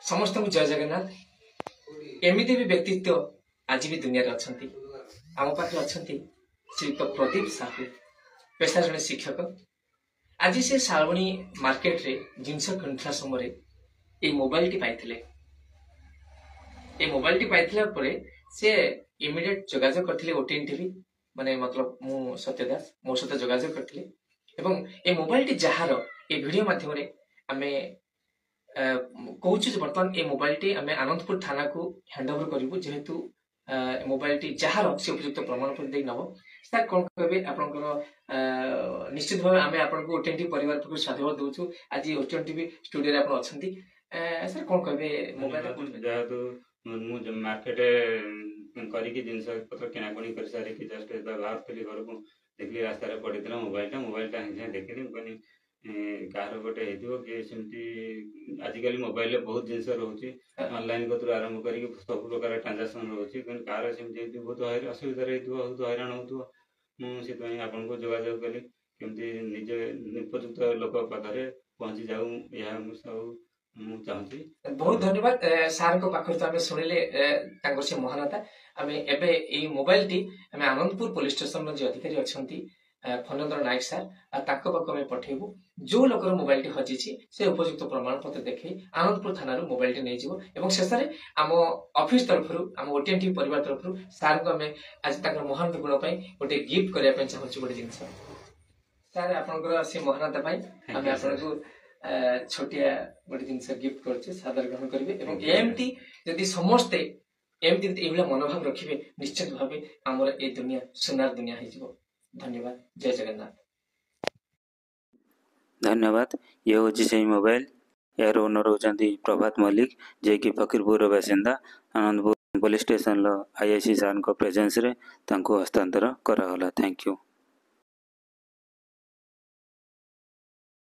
समस्त को जय जगन्नाथ। एमती भी व्यक्तित्व आज भी दुनिया अच्छा आम पाखे अच्छा श्रीयुक्त प्रदीप साहू पेशा जड़े शिक्षक। आज से सावणी मार्केट रे जिनस किणुला समय ये मोबाइल टी पाइथिले। ये मोबाइल टी पाइथिला परे से इमिडिएट जोगाजोग करथिले ओटीएन टीवी माने मतलब मु सत्यदास मो सहित जोगाजोग करथिले एवं ए मोबाइल टी जहार ए वीडियो माध्यम रे आमे कहूँ बर्तमान ये मोबाइल टी आम आनंदपुर थाना को हैंडओवर करूँ जेहेतु मोबाइल टी जार से उपयुक्त प्रमाणपत्र दे नब सर कौन कहे आपंकर निश्चित भाव आम आपको ओटीएन टीवी परिवार पक्ष साधुवाद दूसु आज ओटीएन टीवी स्टूडियो आप अच्छा सर कौन कहे मोबाइल जेहेतु मार्केट करके जिनस पत्र किणाकुणी कर सारी जस्ट बाहर कली घर को देखिए रास्तार पड़ा मोबाइलटा देखी कहनी कार गोटे होमती आजिकल मोबाइल बहुत जिनस रोचे ऑनलाइन कतु आरंभ कर सब प्रकार ट्रांजाक्शन रोचे कार सेमती बहुत असुविधा बहुत हैरान हो मुझे आपको जोगाजोग कली केमती निजे उपयुक्त लोक पाखे पहुंची जाऊ यह सब चाहूँगी। बहुत धन्यवाद सार को पाखर तो आम शुणिले से महानता आम ए मोबाइल टी आम आनंदपुर पुलिस स्टेशन जो अधिकारी अच्छा फणेन्द्र नायक सार पाख पठेबू जो लोकर मोबाइल टी हजी से उपयुक्त प्रमाण पत्र देखे आनंदपुर थाना मोबाइल टी नहीं शेष में आम ऑफिस तरफ आम ओटीएन टीवी परिवार तरफ सार को आम आज महान गुण गोटे गिफ्ट करने चाहूँ गोटे जिन सार आपंकर से महानता आम आपको छोटिया गोटे जिन गिफ्ट कर सादर ग्रहण करेंगे एमती जदि समस्ते एमती मनोभाव रखिए निश्चित भाव आमर ए दुनिया सुनार दुनिया हो। धन्यवाद। जय जगन्नाथ। धन्यवाद। ये हूँ से मोबाइल यार ओनर होती प्रभात मल्लिक जे कि फकीरपुर बासिंदा आनंदपुर पुलिस स्टेशन आईआईसी सार प्रेजेंस रे हस्तांतर कराला। Thank you.